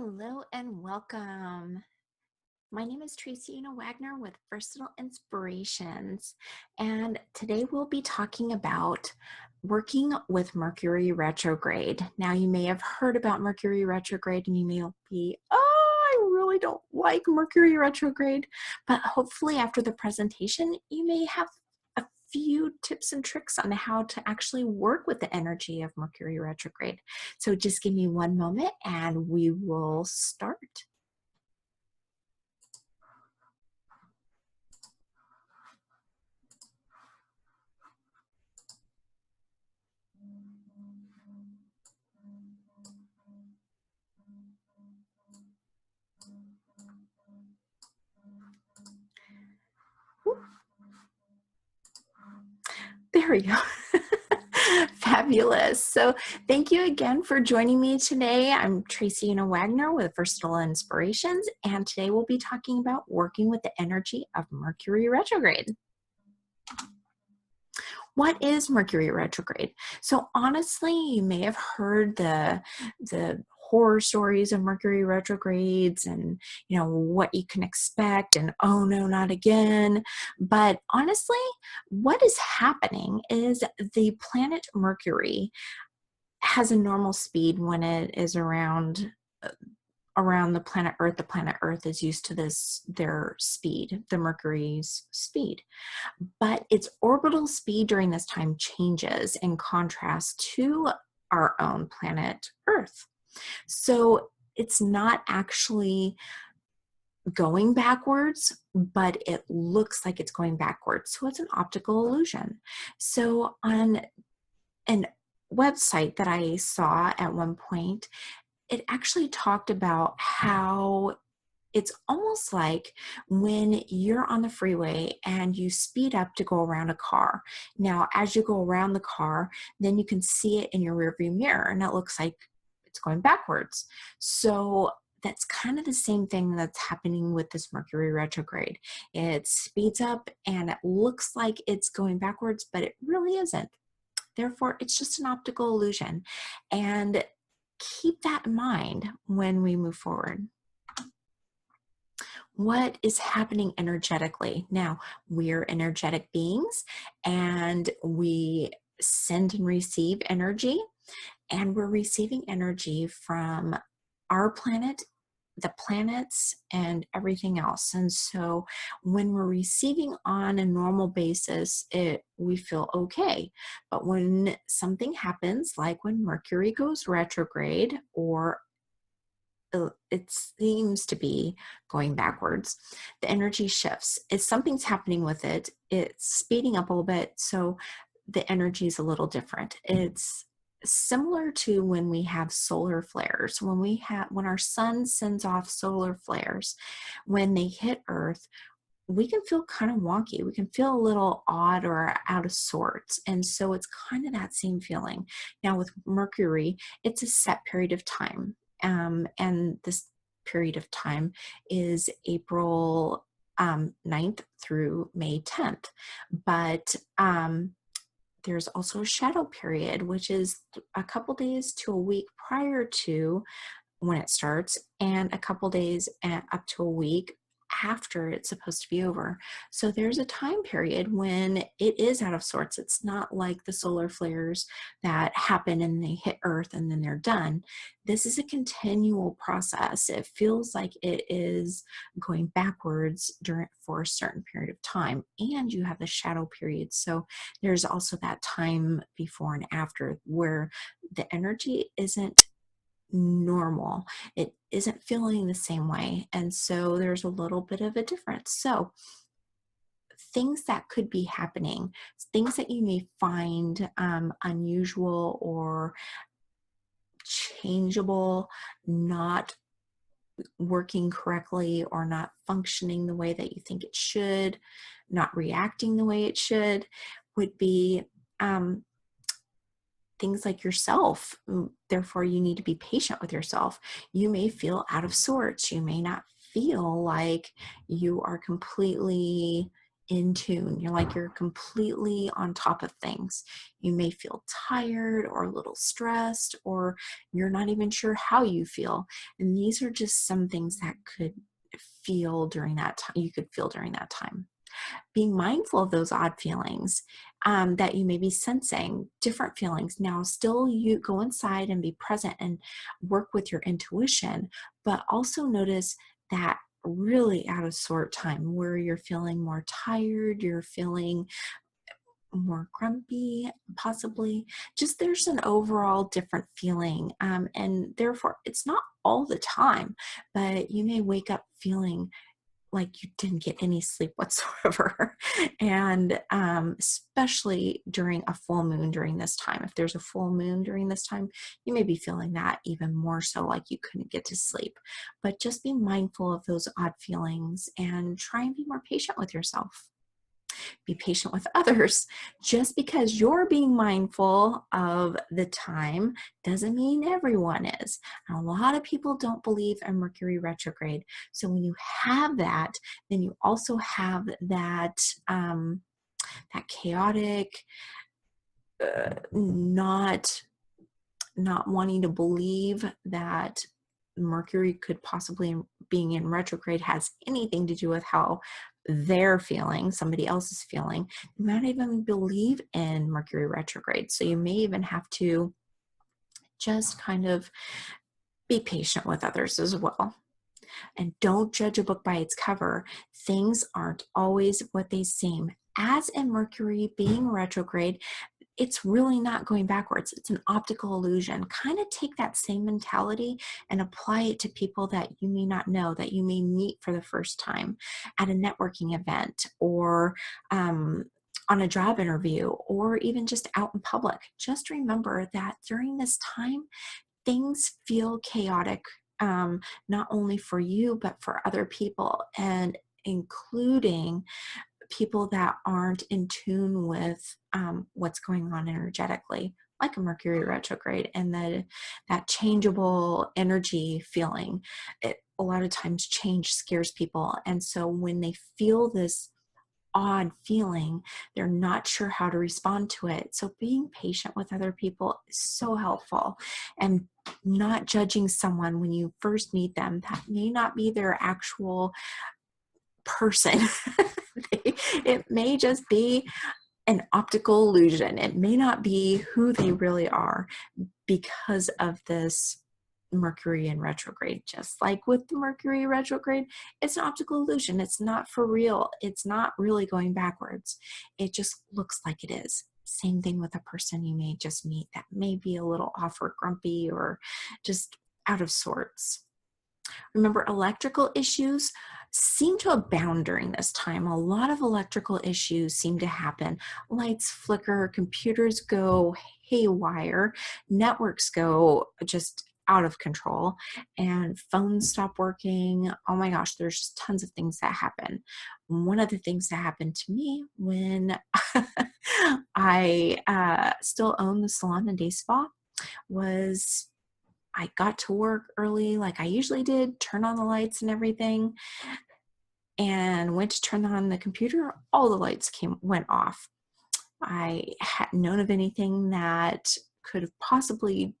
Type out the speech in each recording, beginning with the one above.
Hello and welcome. My name is Tracy Wagner with Versatile Inspirations, and today we'll be talking about working with Mercury Retrograde. Now, you may have heard about Mercury Retrograde and you may be, I really don't like Mercury Retrograde, but hopefully after the presentation, you may have a few tips and tricks on how to actually work with the energy of Mercury Retrograde. So just give me one moment and we will start. There we go. Fabulous. So thank you again for joining me today. I'm Tracy Wagner with Versatile Inspirations, and today we'll be talking about working with the energy of Mercury retrograde. What is Mercury retrograde? So honestly, you may have heard the horror stories of Mercury retrogrades and what you can expect and oh no, not again. But honestly, what is happening is the planet Mercury has a normal speed when it is around the planet Earth. The planet Earth is used to their speed, the Mercury's speed. But its orbital speed during this time changes in contrast to our own planet Earth. So it's not actually going backwards, but it looks like it's going backwards. So it's an optical illusion. So on a website that I saw at one point, it actually talked about how it's almost like when you're on the freeway and you speed up to go around a car. Now, as you go around the car, then you can see it in your rearview mirror and it looks like it's going backwards. So that's kind of the same thing that's happening with this Mercury retrograde. It speeds up and it looks like it's going backwards, but it really isn't. Therefore, it's just an optical illusion. And keep that in mind when we move forward. What is happening energetically? Now, we're energetic beings and we send and receive energy, and we're receiving energy from our planet, the planets, and everything else. And so when we're receiving on a normal basis, we feel okay. But when something happens, like when Mercury goes retrograde, or it seems to be going backwards, the energy shifts. If something's happening with it, it's speeding up a little bit, so the energy is a little different. It's similar to when we have solar flares. When our sun sends off solar flares, when they hit Earth, we can feel kind of wonky. We can feel a little odd or out of sorts. And so it's kind of that same feeling. Now with Mercury, it's a set period of time. And this period of time is April 9th through May 10th. But there's also a shadow period, which is a couple days to a week prior to when it starts, and a couple days up to a week after it's supposed to be over. So there's a time period when it is out of sorts. It's not like the solar flares that happen and they hit Earth and then they're done. This is a continual process. It feels like it is going backwards for a certain period of time, and you have the shadow period. So there's also that time before and after where the energy isn't normal. It isn't feeling the same way. And so there's a little bit of a difference. So things that could be happening, things that you may find unusual or changeable, not working correctly or not functioning the way that you think it should, not reacting the way it should, would be things like yourself. Therefore, you need to be patient with yourself. You may feel out of sorts. You may not feel like you are completely in tune. You're like you're completely on top of things. You may feel tired or a little stressed, or you're not even sure how you feel. And these are just some things that could feel during that time. You could feel during that time. Being mindful of those odd feelings that you may be sensing, different feelings. Now, still, you go inside and be present and work with your intuition, but also notice that really out of sort time where you're feeling more tired, you're feeling more grumpy, possibly. Just there's an overall different feeling. And therefore, it's not all the time, but you may wake up feeling like you didn't get any sleep whatsoever. And especially during a full moon during this time. If there's a full moon during this time, you may be feeling that even more so, like you couldn't get to sleep. But just be mindful of those odd feelings and try and be more patient with yourself. Be patient with others. Just because you're being mindful of the time doesn't mean everyone is. And a lot of people don't believe in Mercury retrograde. So when you have that, then you also have that that chaotic, not wanting to believe that Mercury could possibly being in retrograde has anything to do with how they're feeling, somebody else is feeling. You might even believe in Mercury retrograde. So you may even have to just kind of be patient with others as well. And don't judge a book by its cover. Things aren't always what they seem. As in Mercury being retrograde, it's really not going backwards. It's an optical illusion. Kind of take that same mentality and apply it to people that you may not know, that you may meet for the first time at a networking event, or on a job interview, or even just out in public. Just remember that during this time, things feel chaotic, not only for you, but for other people, and including people that aren't in tune with what's going on energetically, like a Mercury retrograde, and that changeable energy feeling. A lot of times change scares people. And so when they feel this odd feeling, they're not sure how to respond to it. So being patient with other people is so helpful, and not judging someone when you first meet them. That may not be their actual person. It may just be an optical illusion. It may not be who they really are because of this Mercury in retrograde. Just like with the Mercury retrograde, it's an optical illusion. It's not for real. It's not really going backwards. It just looks like it is. Same thing with a person you may just meet that may be a little off or grumpy or just out of sorts. Remember, electrical issues seem to abound during this time. A lot of electrical issues seem to happen. Lights flicker, computers go haywire, networks go just out of control, and phones stop working. Oh my gosh, there's just tons of things that happen. One of the things that happened to me when I still own the salon and day spa was I got to work early like I usually did, turn on the lights and everything, and went to turn on the computer. All the lights went off. I hadn't known of anything that could have possibly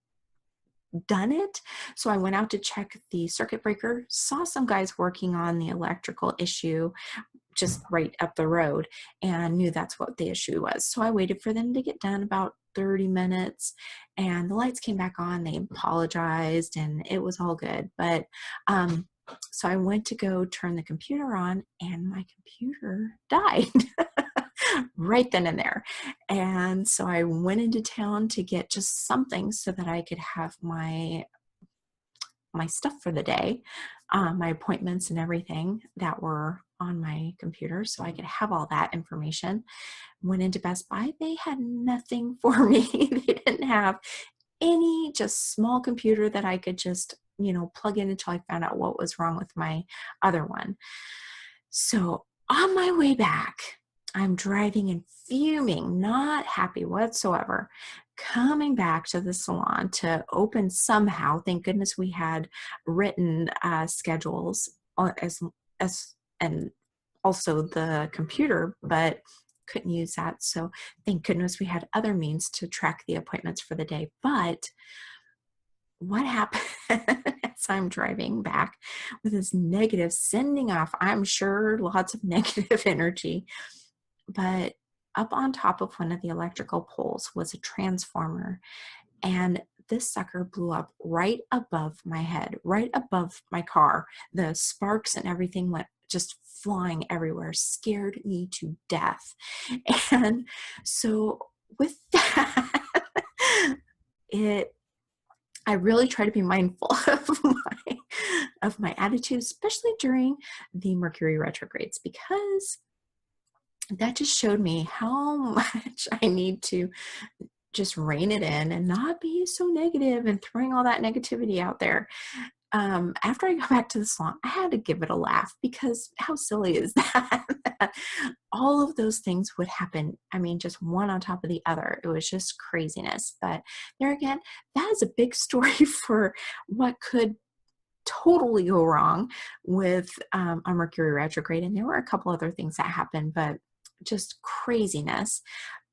done it. So I went out to check the circuit breaker, saw some guys working on the electrical issue just right up the road, and knew that's what the issue was. So I waited for them to get done, about 30 minutes, and the lights came back on. They apologized and it was all good. But so I went to go turn the computer on, and my computer died right then and there. And so I went into town to get just something so that I could have my stuff for the day, my appointments and everything that were on my computer, so I could have all that information. Went into Best Buy. They had nothing for me. They didn't have any just small computer that I could just, plug in until I found out what was wrong with my other one. So on my way back, I'm driving and fuming, not happy whatsoever, coming back to the salon to open somehow. Thank goodness we had written schedules and also the computer, but couldn't use that. So thank goodness we had other means to track the appointments for the day. But what happened as I'm driving back with this negative, sending off, I'm sure, lots of negative energy. But up on top of one of the electrical poles was a transformer. And this sucker blew up right above my head, right above my car. The sparks and everything went just flying everywhere, scared me to death. And so with that, it I really try to be mindful of my attitude, especially during the Mercury retrogrades, because that just showed me how much I need to just rein it in and not be so negative and throwing all that negativity out there. After I got back to the salon, I had to give it a laugh, because how silly is that? All of those things would happen. I mean, just one on top of the other. It was just craziness. But there again, that is a big story for what could totally go wrong with a Mercury retrograde. And there were a couple other things that happened, but just craziness.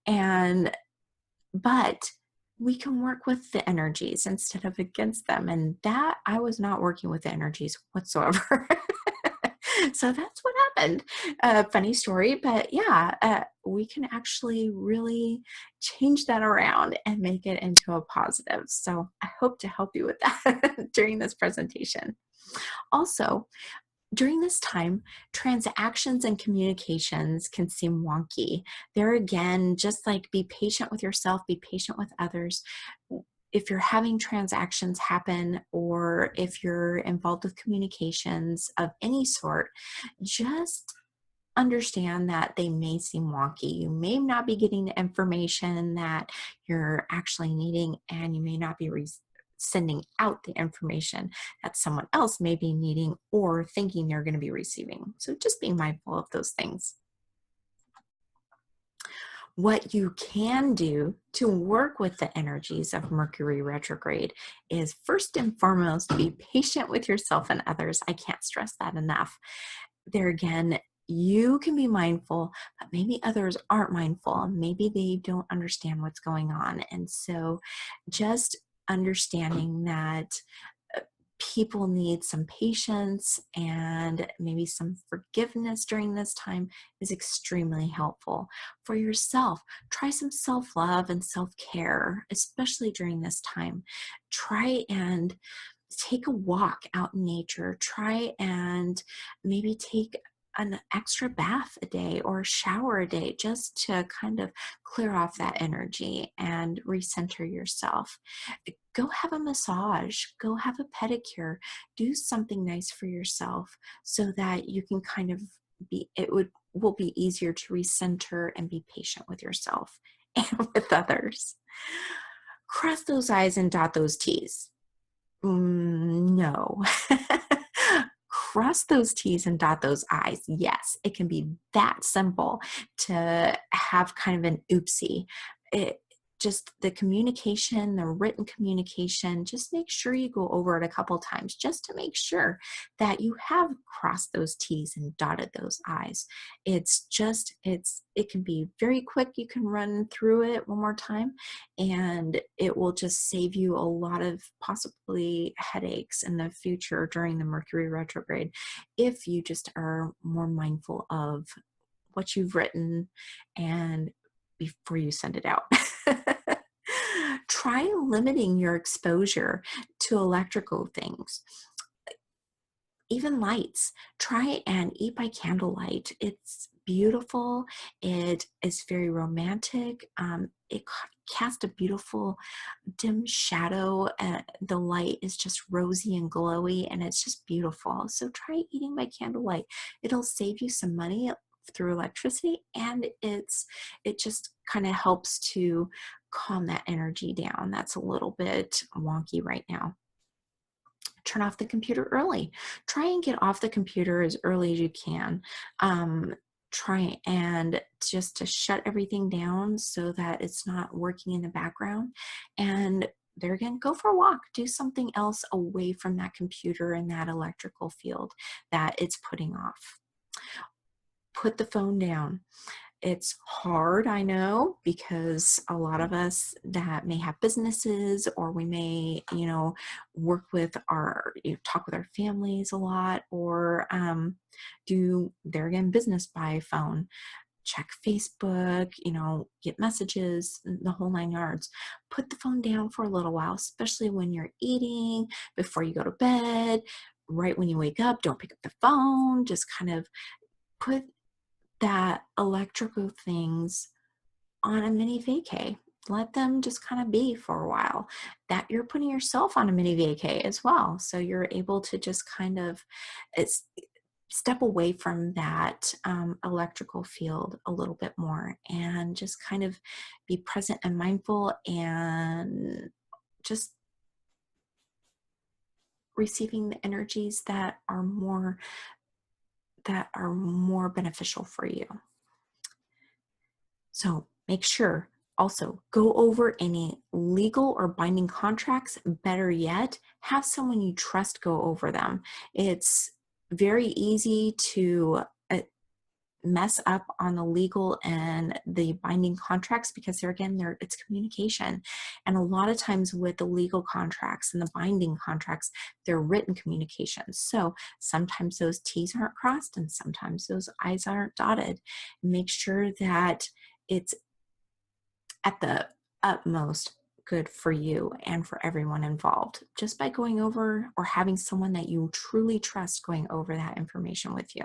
But we can work with the energies instead of against them. And that I was not working with the energies whatsoever. So that's what happened. Funny story, but yeah, we can actually really change that around and make it into a positive. So I hope to help you with that during this presentation. Also, during this time, transactions and communications can seem wonky. There again, just like be patient with yourself, be patient with others. If you're having transactions happen, or if you're involved with communications of any sort, just understand that they may seem wonky. You may not be getting the information that you're actually needing, and you may not be sending out the information that someone else may be needing or thinking they're going to be receiving. So just being mindful of those things. What you can do to work with the energies of Mercury retrograde is, first and foremost, be patient with yourself and others. I can't stress that enough. There again, you can be mindful, but maybe others aren't mindful. Maybe they don't understand what's going on. And so just understanding that people need some patience and maybe some forgiveness during this time is extremely helpful. For yourself, try some self-love and self-care, especially during this time. Try and take a walk out in nature. Try and maybe take an extra bath a day or a shower a day, just to kind of clear off that energy and recenter yourself. Go have a massage, go have a pedicure, do something nice for yourself, so that you can kind of will be easier to recenter and be patient with yourself and with others. Cross those I's and dot those T's. No. Cross those T's and dot those I's. Yes, it can be that simple to have kind of an oopsie. Just the communication, the written communication, just make sure you go over it a couple times, just to make sure that you have crossed those T's and dotted those I's. It can be very quick. You can run through it one more time, and it will just save you a lot of possibly headaches in the future during the Mercury retrograde, if you just are more mindful of what you've written and before you send it out. Try limiting your exposure to electrical things. Even lights. Try and eat by candlelight. It's beautiful. It is very romantic. It casts a beautiful dim shadow. The light is just rosy and glowy, and it's just beautiful. So try eating by candlelight. It'll save you some money through electricity, and it just kind of helps to calm that energy down. That's a little bit wonky right now. Turn off the computer early. Try and get off the computer as early as you can. Try and just to shut everything down so that it's not working in the background. And there again, go for a walk. Do something else away from that computer and that electrical field that it's putting off. put the phone down. It's hard, I know, because a lot of us that may have businesses, or we may, work with talk with our families a lot, or do there again business by phone, check Facebook, get messages, the whole 9 yards. Put the phone down for a little while, especially when you're eating, before you go to bed, right when you wake up. Don't pick up the phone. Just kind of put that electrical things on a mini vacay. Let them just kind of be for a while. That you're putting yourself on a mini vacay as well. So you're able to just kind of step away from that electrical field a little bit more, and just kind of be present and mindful, and just receiving the energies that are more beneficial for you. So make sure also go over any legal or binding contracts. Better yet, have someone you trust go over them. It's very easy to mess up on the legal and the binding contracts, because it's communication. And a lot of times with the legal contracts and the binding contracts, they're written communications. So sometimes those T's aren't crossed and sometimes those I's aren't dotted. Make sure that it's at the utmost good for you and for everyone involved, just by going over, or having someone that you truly trust going over that information with you.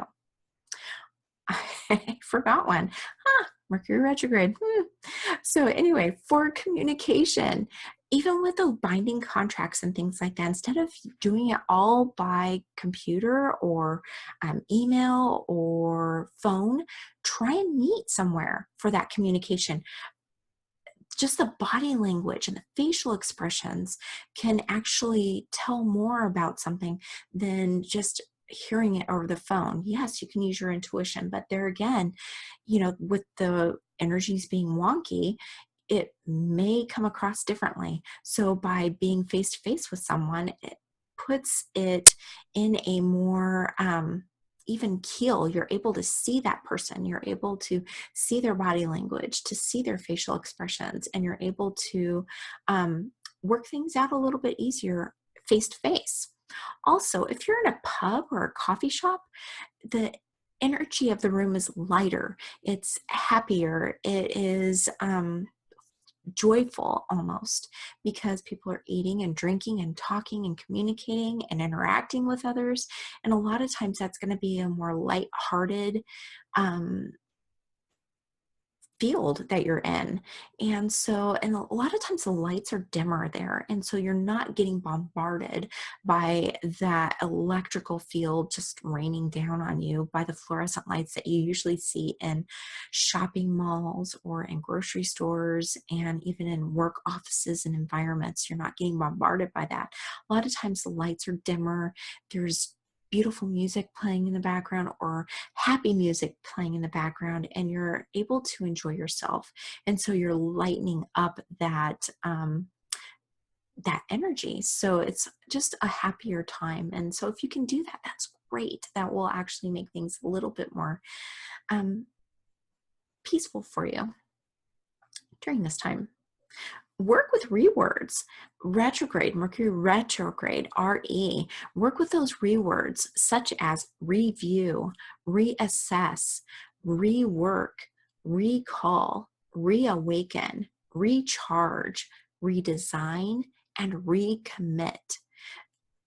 I forgot one. Mercury retrograde. So anyway, for communication, even with the binding contracts and things like that, instead of doing it all by computer or email or phone, try and meet somewhere for that communication. Just the body language and the facial expressions can actually tell more about something than just hearing it over the phone. Yes, you can use your intuition, but there again, with the energies being wonky, it may come across differently. So by being face to face with someone, it puts it in a more even keel. You're able to see that person. You're able to see their body language, to see their facial expressions, and you're able to work things out a little bit easier face to face. Also, if you're in a pub or a coffee shop, the energy of the room is lighter. It's happier. It is joyful almost, because people are eating and drinking and talking and communicating and interacting with others. And a lot of times that's going to be a more lighthearted field that you're in. And a lot of times the lights are dimmer there. And so you're not getting bombarded by that electrical field just raining down on you by the fluorescent lights that you usually see in shopping malls or in grocery stores, and even in work offices and environments. You're not getting bombarded by that. A lot of times the lights are dimmer. There's beautiful music playing in the background, or happy music playing in the background, and you're able to enjoy yourself. And so you're lightening up that energy. So it's just a happier time. And so if you can do that, that's great. That will actually make things a little bit more peaceful for you during this time. Work with rewords. Retrograde, Mercury retrograde, RE. Work with those rewords such as review, reassess, rework, recall, reawaken, recharge, redesign, and recommit.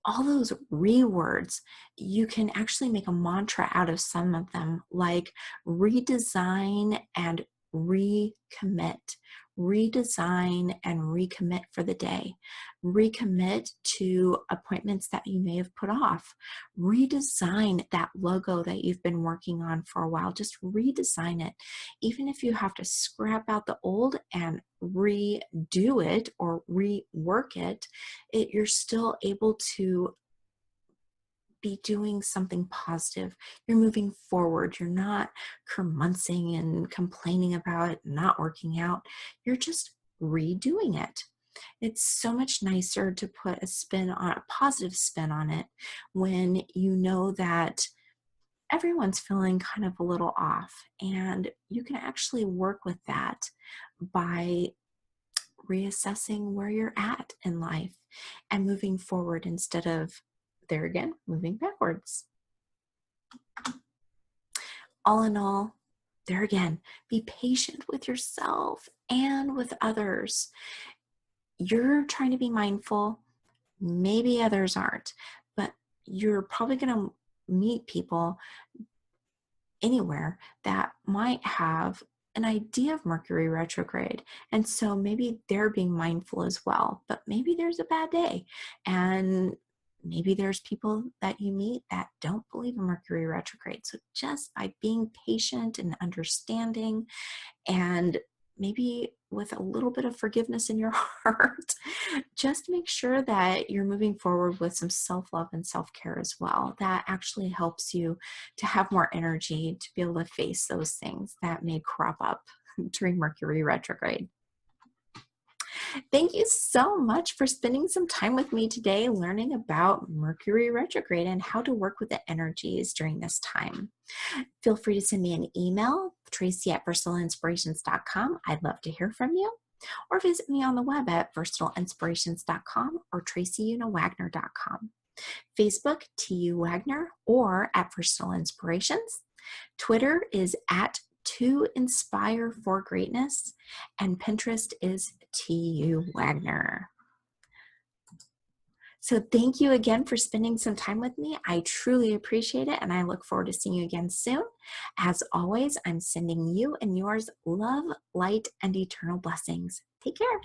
All those rewords, you can actually make a mantra out of some of them, like redesign and recommit. Redesign and recommit for the day. Recommit to appointments that you may have put off. Redesign that logo that you've been working on for a while. Just redesign it. Even if you have to scrap out the old and redo it or rework it, you're still able to be doing something positive. You're moving forward. You're not curmuncing and complaining about it not working out. You're just redoing it. It's so much nicer to put a positive spin on it, when you know that everyone's feeling kind of a little off, and you can actually work with that by reassessing where you're at in life and moving forward instead of, there again, moving backwards. All in all, there again, be patient with yourself and with others. You're trying to be mindful, maybe others aren't, but you're probably going to meet people anywhere that might have an idea of Mercury retrograde. And so maybe they're being mindful as well, but maybe there's a bad day. And maybe there's people that you meet that don't believe in Mercury retrograde. So just by being patient and understanding, and maybe with a little bit of forgiveness in your heart, just make sure that you're moving forward with some self-love and self-care as well. That actually helps you to have more energy to be able to face those things that may crop up during Mercury retrograde. Thank you so much for spending some time with me today learning about Mercury retrograde and how to work with the energies during this time. Feel free to send me an email, tracy@versatileinspirations.com. I'd love to hear from you. Or visit me on the web at versatilinspirations.com or tracyunawagner.com. Facebook, TU Wagner, or at Versatile Inspirations. Twitter is at To Inspire for Greatness, and Pinterest is TU Wagner. So thank you again for spending some time with me. I truly appreciate it, and I look forward to seeing you again soon. As always, I'm sending you and yours love, light, and eternal blessings. Take care.